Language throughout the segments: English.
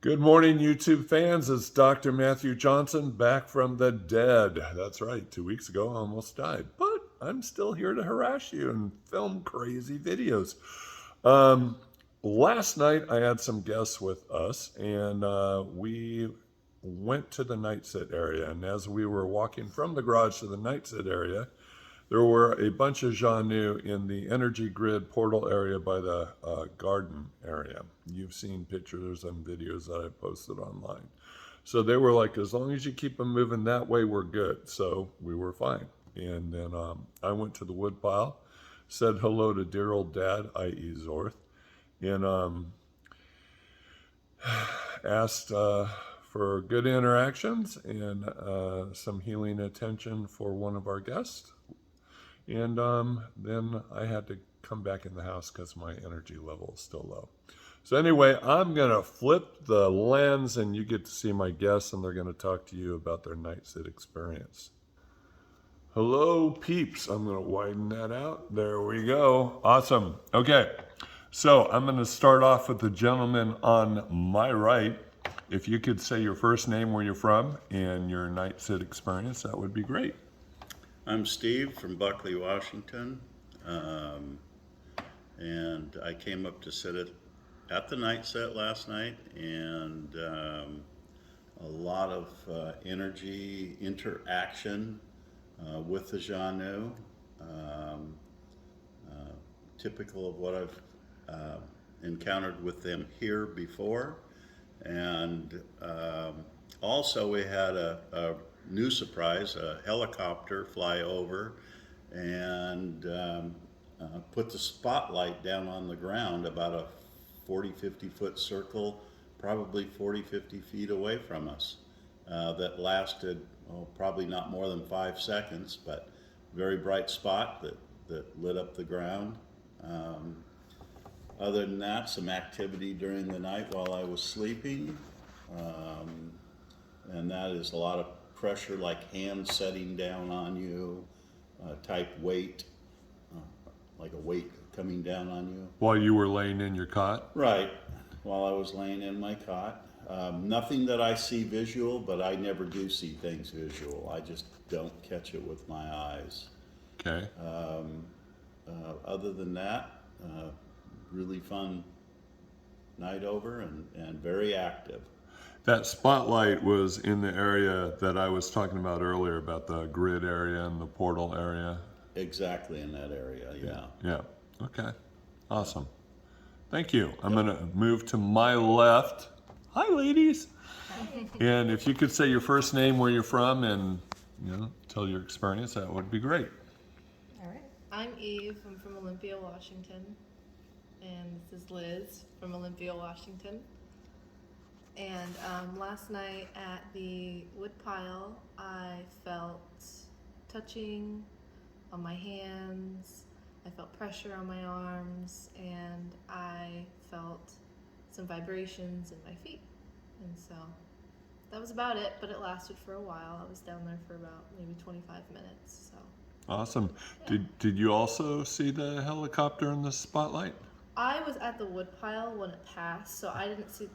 Good morning, YouTube fans. It's Dr. Matthew Johnson back from the dead. That's right, 2 weeks ago I almost died, but I'm still here to harass you and film crazy videos. Um, Last night I had some guests with us, and we went to the night sit area. And as we were walking from the garage to the night sit area, there were a bunch of Xanue in the energy grid portal area by the garden area. You've seen pictures and videos that I posted online. So they were like, as long as you keep them moving that way, we're good. So we were fine. And then I went to the wood pile, said hello to dear old dad, i.e. Zorth, and asked for good interactions and some healing attention for one of our guests. And then I had to come back in the house because my energy level is still low. So anyway, I'm going to flip the lens and you get to see my guests and they're going to talk to you about their night sit experience. Hello, peeps. I'm going to widen that out. There we go. Awesome. Okay. So I'm going to start off with the gentleman on my right. If you could say your first name, where you're from, and your night sit experience, that would be great. I'm Steve from Buckley, Washington, and I came up to sit at the night set last night, and a lot of energy interaction with the Xanue, typical of what I've encountered with them here before. And also we had a new surprise, a helicopter fly over and put the spotlight down on the ground about a 40-50 foot circle, probably 40-50 feet away from us, that lasted probably not more than 5 seconds, but very bright spot that lit up the ground. Other than that, some activity during the night while I was sleeping, and that is a lot of pressure, like hands setting down on you, type weight, like a weight coming down on you. While you were laying in your cot? Right, while I was laying in my cot. Nothing that I see visual, but I never do see things visual. I just don't catch it with my eyes. Okay. Other than that, really fun night over and very active. That spotlight was in the area that I was talking about earlier, about the grid area and the portal area. Exactly in that area, yeah. Yeah. Okay. Awesome. Thank you. I'm going to move to my left. Hi, ladies. And if you could say your first name, where you're from, and tell your experience, that would be great. All right. I'm Eve. I'm from Olympia, Washington. And this is Liz from Olympia, Washington. And last night at the woodpile, I felt touching on my hands. I felt pressure on my arms, and I felt some vibrations in my feet. And so that was about it, but it lasted for a while. I was down there for about maybe 25 minutes. So Awesome. Yeah. Did you also see the helicopter in the spotlight? I was at the woodpile when it passed, so I didn't see.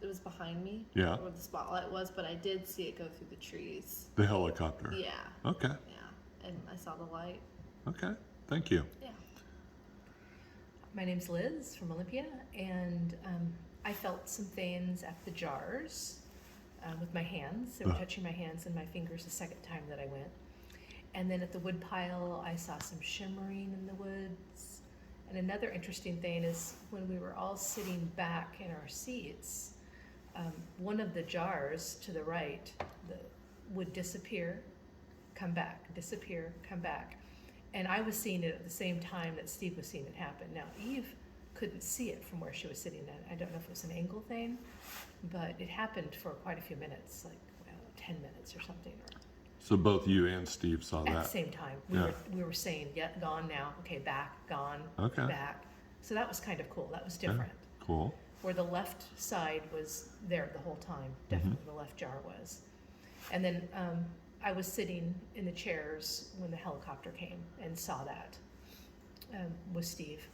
It was behind me. Yeah. Where the spotlight was, but I did see it go through the trees. The helicopter? Yeah. Okay. Yeah, and I saw the light. Okay. Thank you. Yeah. My name's Liz from Olympia, and I felt some things at the jars with my hands. They were touching my hands and my fingers the second time that I went. And then at the wood pile, I saw some shimmering in the woods. And another interesting thing is when we were all sitting back in our seats, one of the jars to the right would disappear, come back, disappear, come back. And I was seeing it at the same time that Steve was seeing it happen. Now, Eve couldn't see it from where she was sitting at. I don't know if it was an angle thing, but it happened for quite a few minutes, like 10 minutes or something. So both you and Steve saw At that? the same time. Yeah. We were saying, yeah, gone now, okay, back, gone, Okay. back. So that was kind of cool. That was different. Cool. Where the left side was there the whole time, definitely the left jar was. And then I was sitting in the chairs when the helicopter came and saw that with Steve.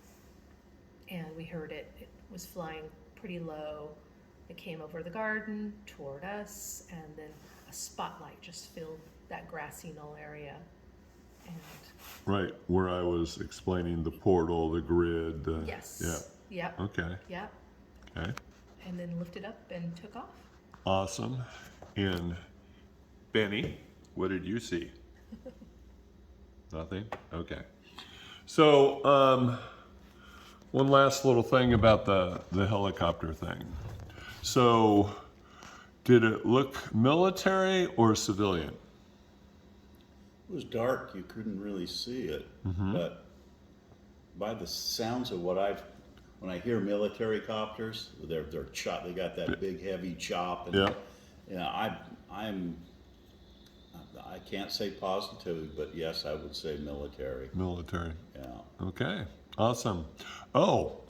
And we heard it. It was flying pretty low It came over the garden toward us, and then a spotlight just filled that grassy knoll area. And Right, where I was explaining the portal, the grid. yes. Yeah. Yep. Okay. Yep. Okay. And then lifted up and took off. Awesome. And Benny, what did you see? Nothing? Okay. So, one last little thing about the helicopter thing. So, did it look military or civilian? It was dark, you couldn't really see it, but by the sounds of when I hear military copters, they're chop, they got that big heavy chop, and Yeah. I can't say positively, but yes, I would say military. Military. Yeah. Okay. Awesome. Oh,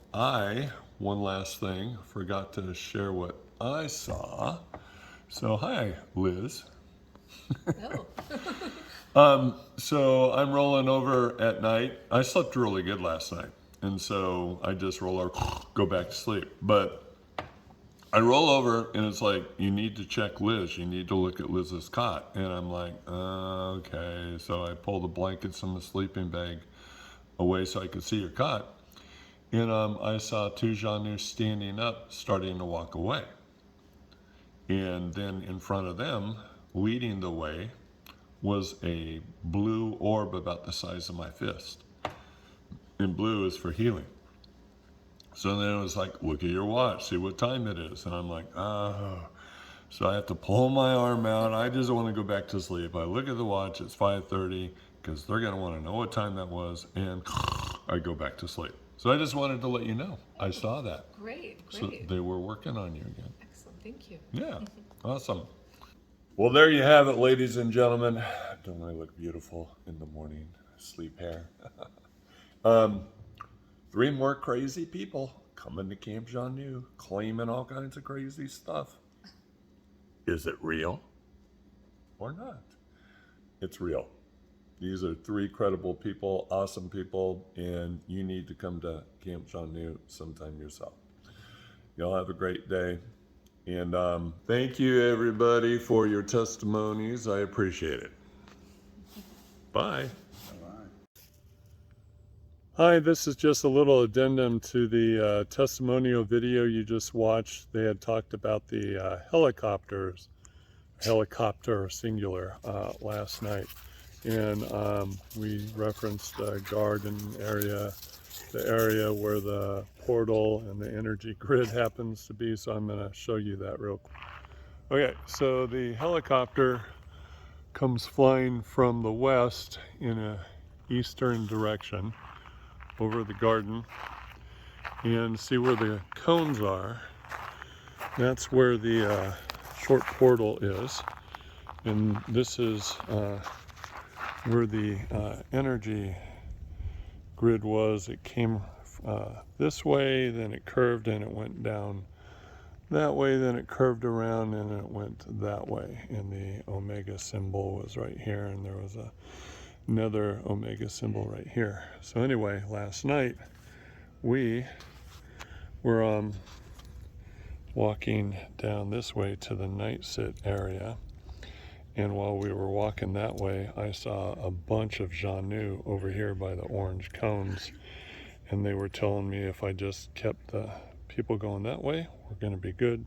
one last thing, forgot to share what I saw. So, hi, Liz. Oh. So I'm rolling over at night. I slept really good last night. And so I just roll over, go back to sleep. But I roll over and it's like, you need to check Liz. You need to look at Liz's cot. And I'm like, okay. So I pull the blankets and the sleeping bag away so I could see her cot. And I saw two Xanue standing up, starting to walk away. And then in front of them, leading the way, was a blue orb about the size of my fist. And blue is for healing. So then it was like, look at your watch, see what time it is. And I'm like, oh. So I have to pull my arm out. I just want to go back to sleep. I look at the watch, it's 5:30, because they're going to want to know what time that was. And I go back to sleep. So I just wanted to let you know. I saw that. Great. So they were working on you again. Excellent. Thank you. Yeah, awesome. Well, there you have it, ladies and gentlemen. Don't I look beautiful in the morning? Sleep hair. 3 more crazy people coming to Camp Xanue, claiming all kinds of crazy stuff. Is it real or not? It's real. These are 3 credible people, awesome people, and you need to come to Camp Xanue sometime yourself. Y'all have a great day. And thank you, everybody, for your testimonies. I appreciate it. Bye. All right. Hi, this is just a little addendum to the testimonial video you just watched. They had talked about the helicopter singular, last night. And we referenced the garden area, the area where the portal and the energy grid happens to be, so I'm going to show you that real quick. Okay, so the helicopter comes flying from the west in a eastern direction over the garden, and see where the cones are. That's where the short portal is, and this is where the energy grid was. It came this way, then it curved and it went down that way, then it curved around and it went that way. And the omega symbol was right here, and there was another omega symbol right here. So anyway, last night we were walking down this way to the night sit area. And while we were walking that way, I saw a bunch of Xanue over here by the orange cones. And they were telling me if I just kept the people going that way, we're going to be good.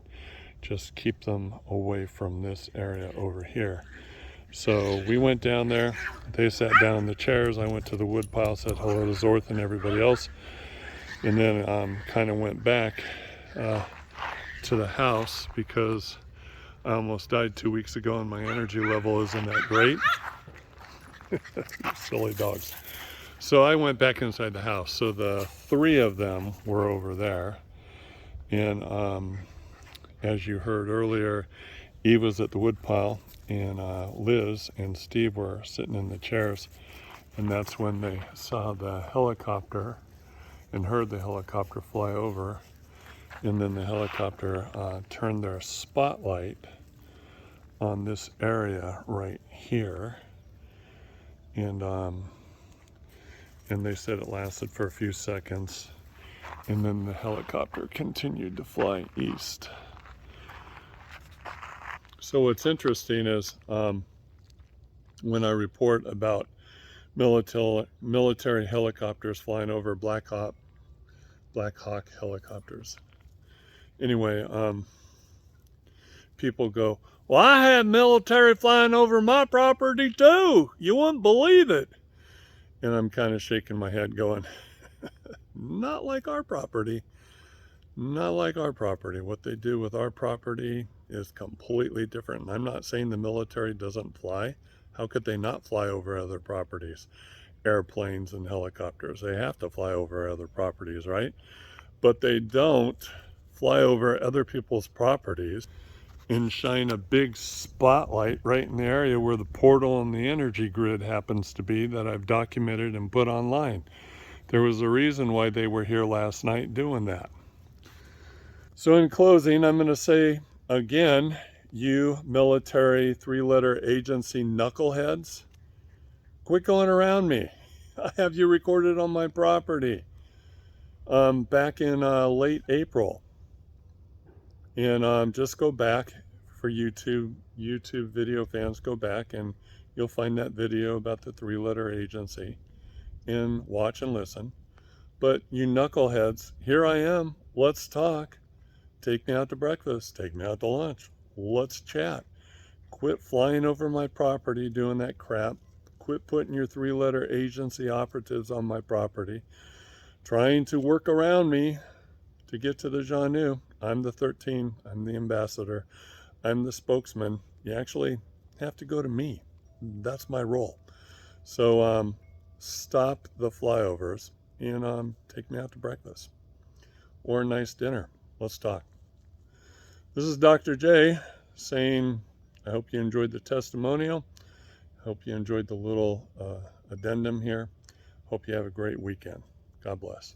Just keep them away from this area over here. So we went down there. They sat down in the chairs. I went to the wood pile, said hello to Zorth and everybody else. And then kind of went back to the house because I almost died 2 weeks ago and my energy level isn't that great. Silly dogs. So I went back inside the house. So the 3 of them were over there. And as you heard earlier, Eve was at the wood pile, and Liz and Steve were sitting in the chairs. And that's when they saw the helicopter and heard the helicopter fly over. And then the helicopter turned their spotlight on this area right here. And they said it lasted for a few seconds. And then the helicopter continued to fly east. So what's interesting is when I report about military helicopters flying over Black Hawk helicopters. Anyway, people go, well, I had military flying over my property too. You wouldn't believe it. And I'm kind of shaking my head going, not like our property. Not like our property. What they do with our property is completely different. And I'm not saying the military doesn't fly. How could they not fly over other properties? Airplanes and helicopters. They have to fly over other properties, right? But they don't fly over other people's properties and shine a big spotlight right in the area where the portal and the energy grid happens to be that I've documented and put online. There was a reason why they were here last night doing that. So in closing, I'm going to say again, you military three-letter agency knuckleheads, quit going around me. I have you recorded on my property back in late April. And just go back for YouTube video fans, go back and you'll find that video about the three-letter agency and watch and listen. But you knuckleheads, here I am. Let's talk. Take me out to breakfast. Take me out to lunch. Let's chat. Quit flying over my property doing that crap. Quit putting your three-letter agency operatives on my property, trying to work around me to get to the Xanue. I'm the 13. I'm the ambassador. I'm the spokesman. You actually have to go to me. That's my role. So stop the flyovers and take me out to breakfast or a nice dinner. Let's talk. This is Dr. J saying, I hope you enjoyed the testimonial. I hope you enjoyed the little addendum here. Hope you have a great weekend. God bless.